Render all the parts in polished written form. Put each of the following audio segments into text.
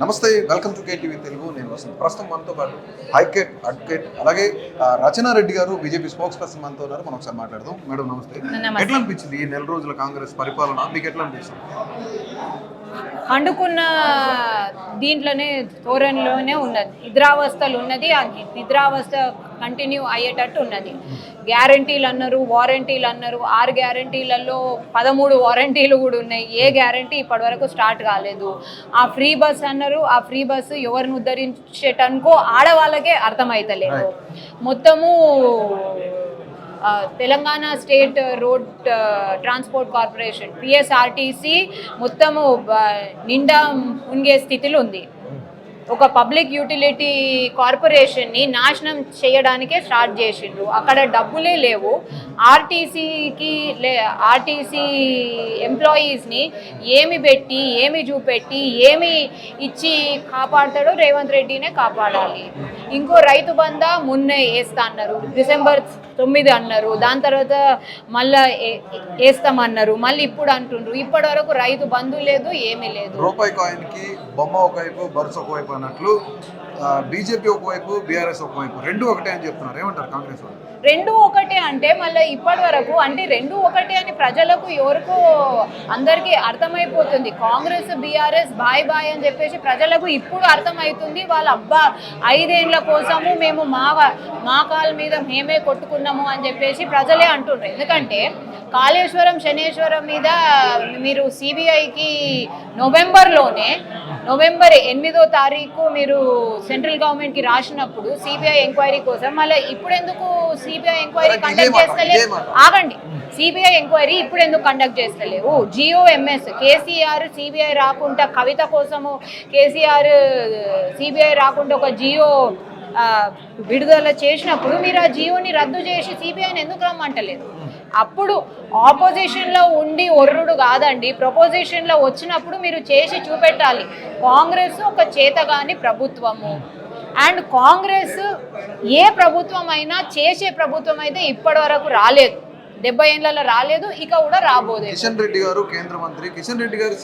నమస్తే, welcome to KTV Telugu. నేను వసంత్. ప్రస్తుతం మనతో పాటు హైకోర్ట్ అడ్వకేట్ అలాగే రచనారెడ్డి గారు బీజేపీ స్పోక్స్ పర్సన్ మనతో ఉన్నారు. మనం ఒకసారి మాట్లాడదాం. మేడం నమస్తే. ఎట్లా అనిపించింది ఈ నెల రోజుల కాంగ్రెస్ పరిపాలన? మీకు ఎట్లా అనిపిస్తుంది? అండుకున్న దీంట్లోనే ధోరణిలోనే ఉన్నది, నిద్రావస్థలు ఉన్నది. ఆ నిద్రావస్థ కంటిన్యూ అయ్యేటట్టు ఉన్నది. గ్యారంటీలు అన్నారు, వారంటీలు అన్నారు. 6 గ్యారంటీలలో 13 వారంటీలు కూడా ఉన్నాయి. ఏ గ్యారంటీ ఇప్పటి వరకు స్టార్ట్ కాలేదు. ఆ ఫ్రీ బస్ అన్నారు. ఆ ఫ్రీ బస్సు ఎవరిని ఉద్ధరించేటనుకో ఆడవాళ్ళకే అర్థమైతలేదు. మొత్తము Telangana state road transport corporation PSRTC మొత్తము నిండా మునిగే స్థితిలో ఉంది. ఒక పబ్లిక్ యూటిలిటీ కార్పొరేషన్ని నాశనం చేయడానికే స్టార్ట్ చేసిండ్రు. అక్కడ డబ్బులే లేవు. ఆర్టీసీ ఎంప్లాయీస్ని ఏమి పెట్టి, ఏమి చూపెట్టి, ఏమి ఇచ్చి కాపాడతాడో రేవంత్ రెడ్డినే కాపాడాలి. ఇంకో రైతు బంధా మొన్నే వేస్తా అన్నారు, December 9 అన్నారు. దాని తర్వాత మళ్ళీ వేస్తామన్నారు, మళ్ళీ ఇప్పుడు అంటుండ్రు. ఇప్పటి వరకు రైతు బంధు లేదు, ఏమీ లేదు. రూపాయి కాయిన్కి బొమ్మ ఒకవైపు, బరుసు ఒకవైపు అన్నట్లు బీజేపీ ఒకవైపు, బీఆర్ఎస్ ఒకవైపు, రెండు ఒకటే అని చెప్తున్నారు. ఏమంటారు కాంగ్రెస్ వాళ్ళు? రెండు ఒకటే అంటే మళ్ళీ ఇప్పటి వరకు అంటే రెండు ఒకటే అని ప్రజలకు ఎవరికో అందరికీ అర్థమైపోతుంది. కాంగ్రెస్ బీఆర్ఎస్ బాయ్ బాయ్ అని చెప్పేసి ప్రజలకు ఇప్పుడు అర్థమవుతుంది. వాళ్ళ అబ్బా 5 ఏళ్ల కోసము మేము మా కాళ్ళ మీద మేమే కొట్టుకున్నాము అని చెప్పేసి ప్రజలే అంటుండ్రు. ఎందుకంటే కాళేశ్వరం శనేశ్వరం మీద మీరు సిబిఐకి నవంబర్ 8వ తారీఖు మీరు సెంట్రల్ గవర్నమెంట్కి రాసినప్పుడు సిబిఐ ఎంక్వైరీ కోసం మళ్ళీ ఇప్పుడు ఎందుకు సిబిఐ ఎంక్వైరీ కండక్ట్ చేస్తలేవు? ఆగండి, సిబిఐ ఎంక్వైరీ ఇప్పుడు ఎందుకు కండక్ట్ చేస్తలేవు? జిఓఎంఎస్ కేసీఆర్ సిబిఐ రాకుండా కవిత కోసము కేసీఆర్ సిబిఐ రాకుండా ఒక జియో విడుదల చేసినప్పుడు మీరు ఆ జియోని రద్దు చేసి సిబిఐని ఎందుకు రమ్మంటలేదు? అప్పుడు ఆపోజిషన్లో ఉండి ఒర్రుడు కాదండి, ప్రపోజిషన్లో వచ్చినప్పుడు మీరు చేసి చూపెట్టాలి. కాంగ్రెస్ ఒక చేతగాని ప్రభుత్వము. అండ్ కాంగ్రెస్ ఏ ప్రభుత్వం అయినా చేసే ప్రభుత్వం అయితే ఇప్పటి వరకు రాలేదు. 70 ఏళ్లలో రాలేదు, ఇక కూడా రాబోదు. కిషన్ రెడ్డి గారు కేంద్ర మంత్రి, కిషన్ రెడ్డి గారు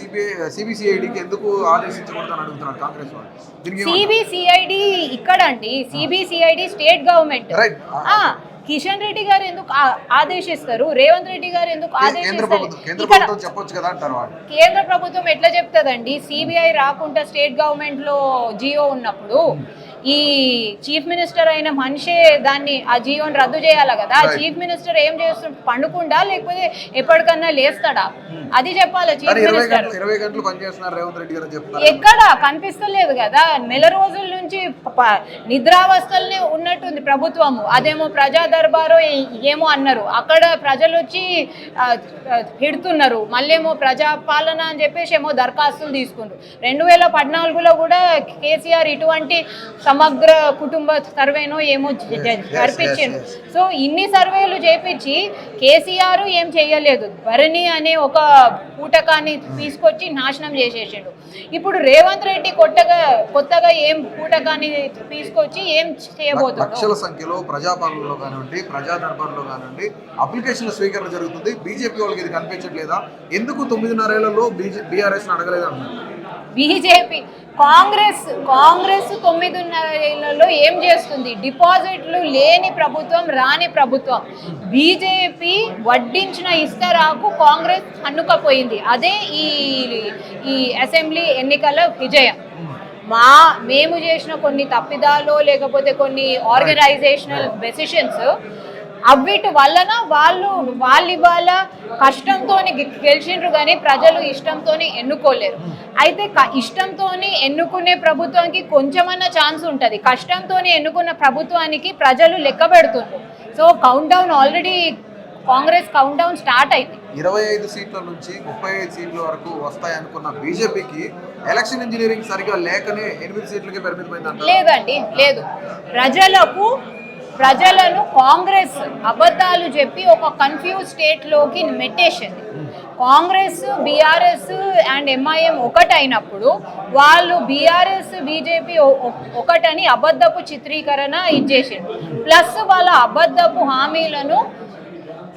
సిబిసిఐడికి ఎందుకు ఆదేశించకూడదని అడుగుతున్నారు కాంగ్రెస్ వాళ్ళు. సిబిసిఐడి ఇక్కడ అండి, CBCID state government. Kishan Reddy గారు ఎందుకు ఆదేశిస్తారు? రేవంత్ రెడ్డి గారు ఎందుకు ఆదేశిస్తారు? కేంద్ర ప్రభుత్వం ఎట్లా చెప్తుందండి? సిబిఐ రాకుండా స్టేట్ గవర్నమెంట్ లో జియో ఉన్నప్పుడు ఈ చీఫ్ మినిస్టర్ అయిన మనిషే దాన్ని ఆ జియోని రద్దు చేయాలి కదా. చీఫ్ మినిస్టర్ ఏం చేస్తాడు? పండుకుండా లేకపోతే ఎప్పటికన్నా లేస్తాడా? అది చెప్పాలి చీఫ్ మినిస్టర్. ఎక్కడ కనిపిస్తలేదు కదా. నెల రోజుల నుంచి నిద్రావస్థలనే ఉన్నట్టుంది ప్రభుత్వము. అదేమో ప్రజా దర్బారో ఏమో అన్నారు, అక్కడ ప్రజలు వచ్చి పెడుతున్నారు. మళ్ళీ ఏమో ప్రజాపాలన అని చెప్పేసి ఏమో దరఖాస్తులు తీసుకున్నారు. 2014లో కూడా కేసీఆర్ ఇటువంటి సమగ్ర కుటుంబ సర్వేనో ఏమో జరిపించిండు. సో ఇన్ని సర్వేలు చేపించి కేసీఆర్ ఏం చేయలేదు. భరణి అనే ఒక పూటకాన్ని తీసుకొచ్చి నాశనం చేసేసిండు. ఇప్పుడు రేవంత్ రెడ్డి కొత్తగా ఏం పూటకాన్ని తీసుకొచ్చి ఏం చేయబోతుంది? లక్షల సంఖ్యలో ప్రజాపాలనలో కానివ్వండి, ప్రజా దర్బార్లో కానివ్వండి అప్లికేషన్ల స్వీకరణ జరుగుతుంది. బీజేపీ వాళ్ళకి ఇది కనిపించట్లేదా? ఎందుకు 9.5 ఏళ్లలో బీఆర్ఎస్ అడగలేదు అన్నారు. బీజేపీ కాంగ్రెస్ 9.5 ఏళ్లలో ఏం చేస్తుంది? డిపాజిట్లు లేని ప్రభుత్వం, రాని ప్రభుత్వం. బీజేపీ వడ్డించిన ఇస్తరాకు కాంగ్రెస్ అన్నుకపోయింది. అదే ఈ అసెంబ్లీ ఎన్నికల విజయం. మేము చేసిన కొన్ని తప్పిదాలు లేకపోతే కొన్ని ఆర్గనైజేషనల్ డెసిషన్స్ అవిటి వలన వాళ్ళు ఇవాళ కష్టంతో గెలిచిండ్రు కానీ ప్రజలు ఇష్టంతో ఎన్నుకోలేరు. అయితే ఇష్టంతో ఎన్నుకునే ప్రభుత్వానికి కొంచెమన్నా ఛాన్స్ ఉంటుంది. కష్టంతో ఎన్నుకున్న ప్రభుత్వానికి ప్రజలు లెక్క పెడుతున్నారు. So count down already Congress count down start అయింది. 25 సీట్ల నుంచి 35 సీట్ల వరకు వస్తాయనుకున్న బీజేపీకి ఎలక్షన్ ఇంజనీరింగ్ సరిగా లేకనే 8 సీట్లకే పరిమితమైంది. లేదండి, లేదు. ప్రజలను కాంగ్రెస్ అబద్ధాలు చెప్పి ఒక కన్ఫ్యూజ్ స్టేట్లోకి నెట్టేసింది. కాంగ్రెస్ బీఆర్ఎస్ అండ్ ఎంఐఎం ఒకటైనప్పుడు వాళ్ళు బీఆర్ఎస్ బీజేపీ ఒకటని అబద్ధపు చిత్రీకరణ ఇచ్చేసింది. ప్లస్ వాళ్ళ అబద్ధపు హామీలను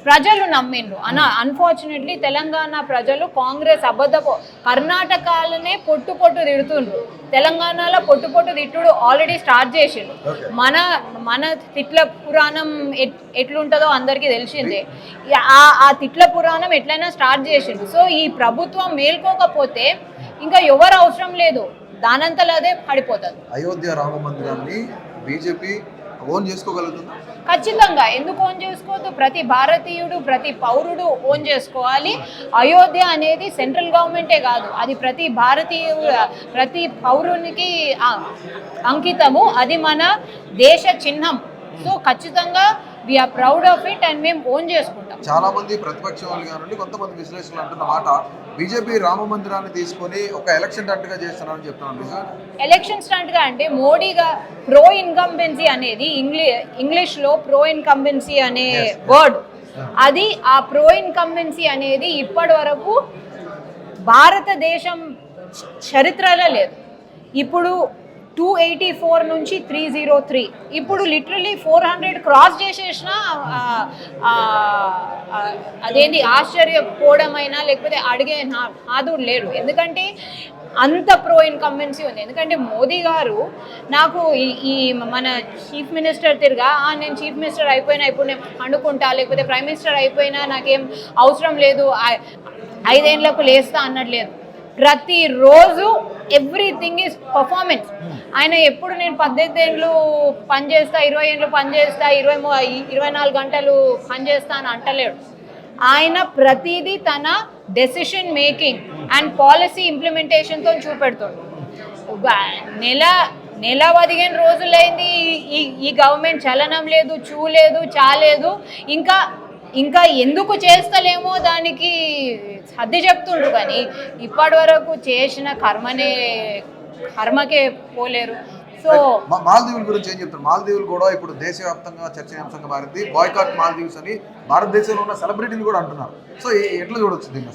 ప్రజలు నమ్మిండ్రు అన్ఫార్చునేట్లీ తెలంగాణ ప్రజలు కాంగ్రెస్ అబద్ధపు కర్ణాటకలోనే పొట్టు తిడుతుండ్రు, తెలంగాణలో పొట్టు తిట్టుడు ఆల్రెడీ స్టార్ట్ చేసిండ్రు. మన తిట్ల పురాణం ఎట్లుంటుందో అందరికీ తెలిసిందే. ఆ తిట్ల పురాణం ఎట్లయినా స్టార్ట్ చేసిండ్రు. సో ఈ ప్రభుత్వం మేల్కోకపోతే ఇంకా ఎవరు అవసరం లేదు, దానంతలో అదే పడిపోతుంది. అయోధ్య రామ మందిరాన్ని బీజేపీ ఓన్ చేసుకోగలుగుతుందా? ఖచ్చితంగా, ఎందుకు ఓన్ చేసుకోవద్దు? ప్రతి భారతీయుడు, ప్రతి పౌరుడు ఓన్ చేసుకోవాలి. అయోధ్య అనేది సెంట్రల్ గవర్నమెంటే కాదు, అది ప్రతి ప్రతి పౌరునికి అంకితము, అది మన దేశ చిహ్నం. సో ఖచ్చితంగా we are proud of it and మేము ఓన్ చేసుకుంటాం. చాలా మంది ప్రతిపక్షం వాళ్ళు కానివ్వండి, కొంతమంది విశ్లేషకులు అంటున్న మాట బీజేపీ రామ మందిరాన్ని తీసుకొని ఒక ఎలక్షన్ స్టంట్గా చేస్తున్నారని చెప్తున్నాను. ఎలక్షన్ స్టంట్గా అంటే మోడీగా ప్రో ఇన్కంబెన్సీ అనేది ఇంగ్లీష్లో ప్రో ఇన్కంబెన్సీ అనే వర్డ్, అది ఆ ప్రో ఇన్కంబెన్సీ అనేది ఇప్పటి వరకు భారతదేశం చరిత్రలో లేదు. ఇప్పుడు 284 నుంచి 303, ఇప్పుడు లిటరలీ 400 క్రాస్ చేసేసిన అదేంటి ఆశ్చర్యపోవడమైనా లేకపోతే అడిగే నాదుడు లేడు. ఎందుకంటే అంత ప్రో ఇన్కంబెన్సీ ఉంది. ఎందుకంటే మోదీ గారు నాకు ఈ మన చీఫ్ మినిస్టర్ తిరిగా నేను చీఫ్ మినిస్టర్ అయిపోయినా ఇప్పుడు నేను పండుకుంటా, లేకపోతే ప్రైమ్ మినిస్టర్ అయిపోయినా నాకేం అవసరం లేదు, 5 ఏళ్లకు లేస్తా అన్నట్లేదు. ప్రతిరోజు ఎవ్రీథింగ్ ఈజ్ పర్ఫార్మెన్స్. ఆయన ఎప్పుడు నేను 18 ఏళ్ళు పనిచేస్తా, 20 ఏళ్ళు పనిచేస్తా, 24 గంటలు పనిచేస్తా అని అంటలేడు. ఆయన ప్రతిదీ తన డెసిషన్ మేకింగ్ అండ్ పాలసీ ఇంప్లిమెంటేషన్తో చూపెడుతుండు. నెల 15 రోజులైంది ఈ గవర్నమెంట్ చలనం లేదు, చూలేదు, చాలేదు, ఇంకా ఎందుకు చేస్తలేమో దానికి సర్ది చెప్తుండ్రు. కానీ ఇప్పటి వరకు చేసిన కర్మకే పోలేరు. సో మాల్దీవుల గురించి ఏం చెప్తారు? మాల్దీవులు కూడా ఇప్పుడు దేశవ్యాప్తంగా చర్చనీయాంశంగా మారింది. బాయ్కాట్ మాల్దీవ్స్ అని భారతదేశంలో ఉన్న సెలబ్రిటీలు కూడా అంటున్నారు. సో ఎట్లా చూడొచ్చు దీన్ని?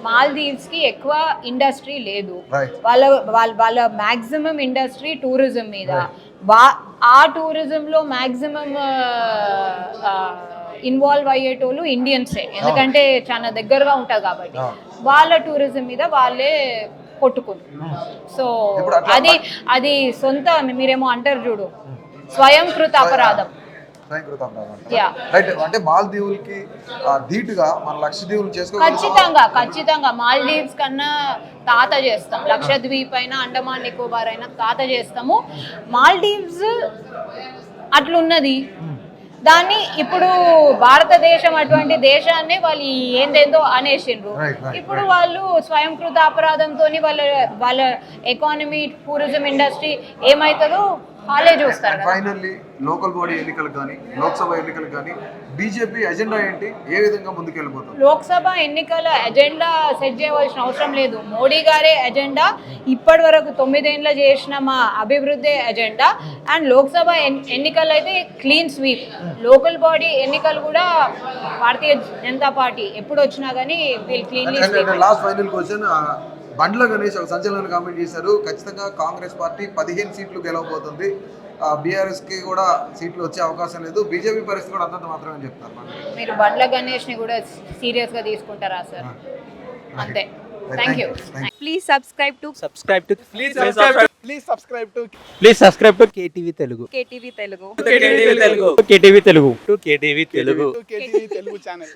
మాల్దీవ్స్ కి ఎక్కువ ఇండస్ట్రీ లేదు. వాళ్ళ మ్యాక్సిమం ఇండస్ట్రీ టూరిజం మీద. ఆ టూరిజంలో మ్యాక్సిమం ఇన్వాల్వ్ అయ్యేటోళ్ళు ఇండియన్సే, ఎందుకంటే చాలా దగ్గరగా ఉంటుంది కాబట్టి. వాళ్ళ టూరిజం మీద వాళ్ళే కొట్టుకుంటారు. సో అది సొంత, మీరేమో అంటారు చూడు, స్వయంకృత అపరాధం. అంటే మాల్దీవులకి ధీటుగా మన లక్షద్వీపులు ఖచ్చితంగా మాల్దీవ్స్ కన్నా తాత చేస్తాం. లక్షద్వీప్ అయినా అండమాన్ నికోబార్ అయినా తాత చేస్తాము. మాల్దీవ్స్ అట్లున్నది, దాన్ని ఇప్పుడు భారతదేశం అటువంటి దేశాన్ని వాళ్ళు ఏందేందో అనేసిండ్రు. ఇప్పుడు వాళ్ళు స్వయంకృత అపరాధంతో వాళ్ళ ఎకానమీ, టూరిజం ఇండస్ట్రీ ఏమవుతుందో వాళ్ళే చూస్తారు. ఫైనల్లీ లోకల్ బాడీ ఎన్నికలకు కానీ లోక్సభ ఎన్నికలకు కానీ బీజేపీ ఎజెండా ఏంటి, ఏ విధంగా ముందుకెళ్ళిపోతుంది? లోక్సభ ఎన్నికల ఎజెండా సెట్ చేయవలసిన అవసరం లేదు. మోడీ గారే ఎజెండా. ఇప్పటి వరకు 9 ఏళ్ళ చేసిన మా అభివృద్ధి ఎజెండా. అండ్ లోక్సభ ఎన్నికలు అయితే క్లీన్ స్వీప్. లోకల్ బాడీ ఎన్నికలు కూడా భారతీయ జనతా పార్టీ ఎప్పుడు వచ్చినా కానీ వీళ్ళు cleanly sweep. Last final question, Bandla Ganesh ఒక సంచలన కామెంట్ చేశారు. ఖచ్చితంగా కాంగ్రెస్ పార్టీ 15 సీట్లు గెలవబోతుంది, బీఆర్ఎస్కి కూడా సీట్లు వచ్చే అవకాశం లేదు, బీజేపీ పరిస్థితి కూడా అంతంత మాత్రమే చెప్తారు. మీరు బండ్ల గణేష్ని కూడా సీరియస్గా తీసుకుంటారా సార్? అంతే. Thank you. Please subscribe to KTV Telugu. KTV Telugu. KTV Telugu channel.